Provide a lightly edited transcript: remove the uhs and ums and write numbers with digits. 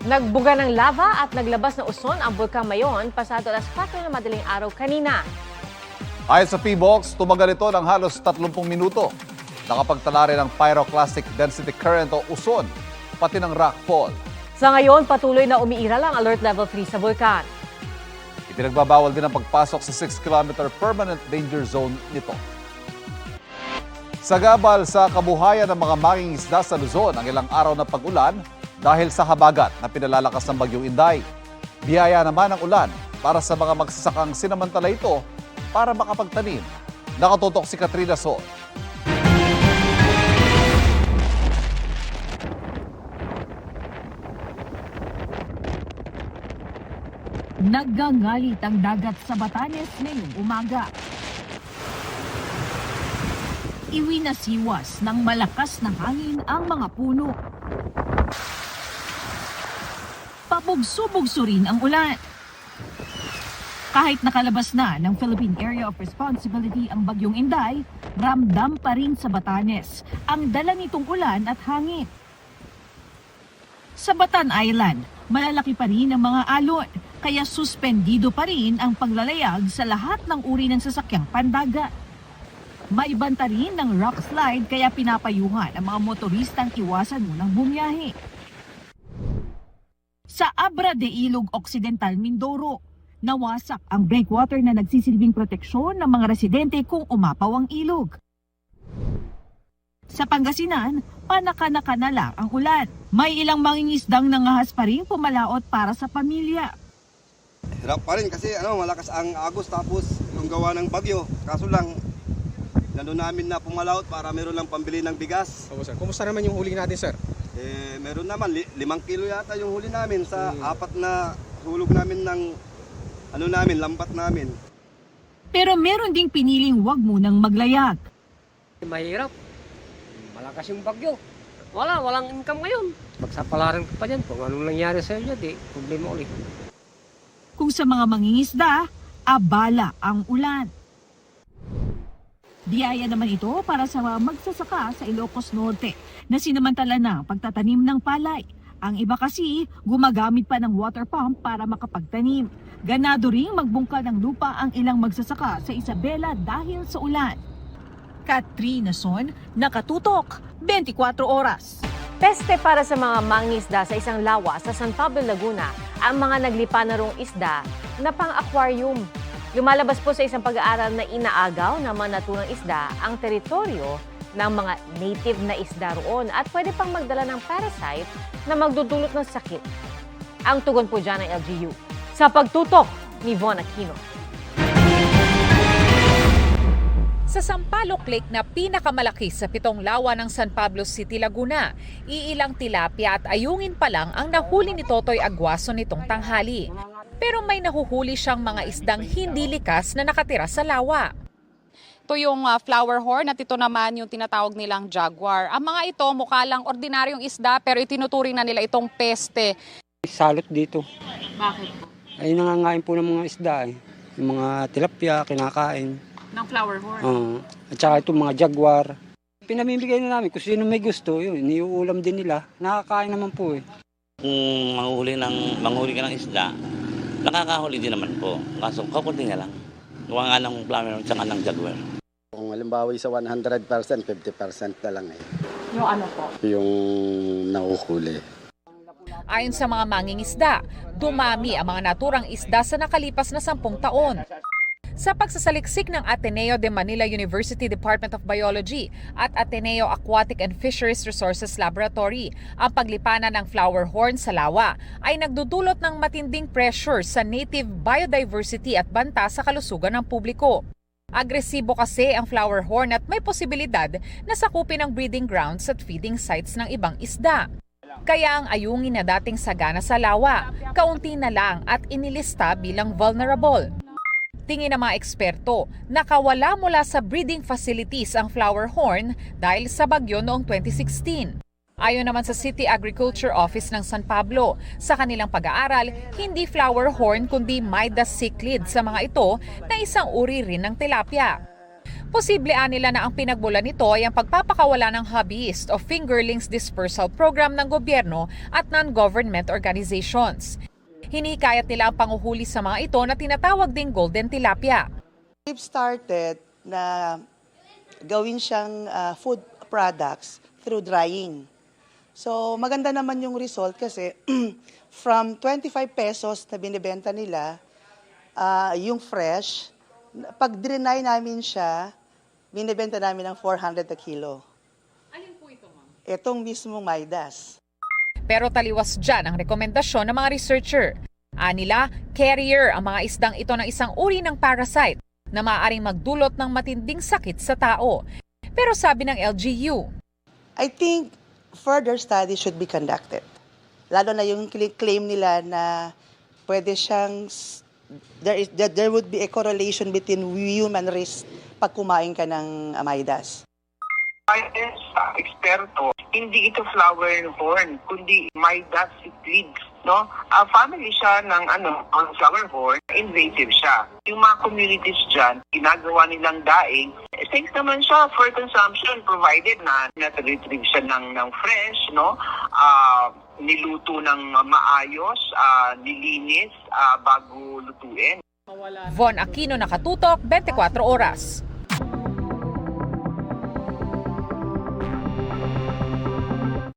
Nagbuga ng lava at naglabas na uson ang Bulkang Mayon pasado alas 4 ng madaling araw kanina. Ayon sa PBOX, tumagal ito ng halos 30 minuto. Nakapagtala rin ng pyroclastic density current o uson, pati ng rockfall. Sa ngayon, patuloy na umiiral ang Alert Level 3 sa bulkan. Ipinagbabawal din ang pagpasok sa 6-kilometer permanent danger zone nito. Sagabal sa kabuhayan ng mga mangingisda sa Luzon ang ilang araw na pag-ulan dahil sa habagat na pinalalakas ng Bagyong Inday. Biyaya naman ang ulan para sa mga magsasakang sinamantala ito para makapagtanim. Nakatutok si Katrina Sol. Naggangalit ang dagat sa Batanes ngayong umaga. Iwinasiwas ng malakas na hangin ang mga puno. Pabugso-bugso rin ang ulan. Kahit nakalabas na ng Philippine Area of Responsibility ang Bagyong Inday, ramdam pa rin sa Batanes ang dala nitong ulan at hangin. Sa Batan Island, malalaki pa rin ang mga alon, kaya suspendido pa rin ang paglalayag sa lahat ng uri ng sasakyang pandagat. May banta rin ng rock slide kaya pinapayuhan ang mga motoristang iwasan munang bumiyahe. Sa Abra de Ilog Occidental, Mindoro, nawasak ang breakwater na nagsisilbing proteksyon ng mga residente kung umapaw ang ilog. Sa Pangasinan, panaka-naka na lang ang ulan. May ilang mangingisdang nangahas pa rin pumalaot para sa pamilya. Hirap pa rin kasi malakas ang agos tapos yung gawa ng bagyo. Kaso lang, nandun namin na pumalaot para meron lang pambili ng bigas. Opo, sir. Kumusta naman yung huli natin, sir? Meron naman, 5 kilo yata yung huli namin sa 4 na hulog namin ng lambat namin. Pero meron ding piniling wag munang maglayag. Mahirap. Malakas yung bagyo. Walang income ngayon. Pagsapalaran ko pa dyan kung anong nangyari sa inyo, di problema ulit. Kung sa mga mangingisda, abala ang ulan. Biyaya naman ito para sa mga magsasaka sa Ilocos Norte na sinamantala na ang pagtatanim ng palay. Ang iba kasi gumagamit pa ng water pump para makapagtanim. Ganado ring magbungkal ng lupa ang ilang magsasaka sa Isabela dahil sa ulan. Katrina Son, Nakatutok, 24 oras. Peste para sa mga mangingisda sa isang lawa sa San Pablo, Laguna ang mga naglipa na rong isda na pang-aquarium. Lumalabas po sa isang pag-aaral na inaagaw ng mga naturang isda ang teritoryo ng mga native na isda roon at pwede pang magdala ng parasite na magdudulot ng sakit. Ang tugon po dyan ng LGU. Sa pagtutok ni Von Aquino. Sa Sampaloc Lake na pinakamalaki sa 7 lawa ng San Pablo City, Laguna, iilang tilapia at ayungin pa lang ang nahuli ni Totoy Aguaso nitong tanghali. Pero may nahuhuli siyang mga isdang hindi likas na nakatira sa lawa. Ito yung flower horn at ito naman yung tinatawag nilang jaguar. Ang mga ito mukha lang ordinaryong isda pero itinuturing na nila itong peste. Salot dito. Bakit po? Ay nangangain po ng mga isda eh. Yung mga tilapia, kinakain. Ng flower horn? At saka itong mga jaguar. Pinamimigay na namin kung sino may gusto, yun, iniuulam din nila. Nakakain naman po eh. Kung manghuli ka ng isda, nakakahuli din naman po. Kaso kakunti na lang. Gawa nga ng flower at saka ng jaguar. Kung halimbawa sa 100%, 50% na lang eh. Yung ano po? Yung nahuhuli. Ayon sa mga mangingisda, dumami ang mga naturang isda sa nakalipas na 10 taon. Sa pagsasaliksik ng Ateneo de Manila University Department of Biology at Ateneo Aquatic and Fisheries Resources Laboratory, ang paglipanan ng flower horn sa lawa ay nagdudulot ng matinding pressure sa native biodiversity at banta sa kalusugan ng publiko. Agresibo kasi ang flower horn at may posibilidad na sakupin ang breeding grounds at feeding sites ng ibang isda. Kaya ang ayungin na dating sagana sa lawa, kaunti na lang at inilista bilang vulnerable. Tingin ng mga eksperto, nakawala mula sa breeding facilities ang flower horn dahil sa bagyo noong 2016. Ayon naman sa City Agriculture Office ng San Pablo, sa kanilang pag-aaral, hindi flower horn kundi Midas cichlid sa mga ito na isang uri rin ng tilapia. Posible nila na ang pinagmulan nito ay ang pagpapakawala ng hobbyist o fingerlings dispersal program ng gobyerno at non-government organizations. Hinikayat nila ang panguhuli sa mga ito na tinatawag ding golden tilapia. We've started na gawin siyang food products through drying. So maganda naman yung result kasi from 25 pesos na binibenta nila, yung fresh, pag drenay namin siya, binibenta namin ng 400 a kilo. Alin po ito, ma'am? Itong mismong Midas. Pero taliwas dyan ang rekomendasyon ng mga researcher. Anila, carrier ang mga isdang ito ng isang uri ng parasite na maaaring magdulot ng matinding sakit sa tao. Pero sabi ng LGU, I think further studies should be conducted. Lalo na yung claim nila na pwede siyang, there would be a correlation between human risk pag kumain ka ng Midas. Ayon sa eksperto, hindi ito flower horn, kundi Midas cichlids, no? Family siya ng flower horn, invasive siya. Yung mga communities dyan, ginagawa nilang daing, safe naman siya for consumption provided na nat-retrieve siya ng fresh, no? Niluto ng maayos, nilinis bago lutuin. Von Aquino, Nakatutok, 24 Oras.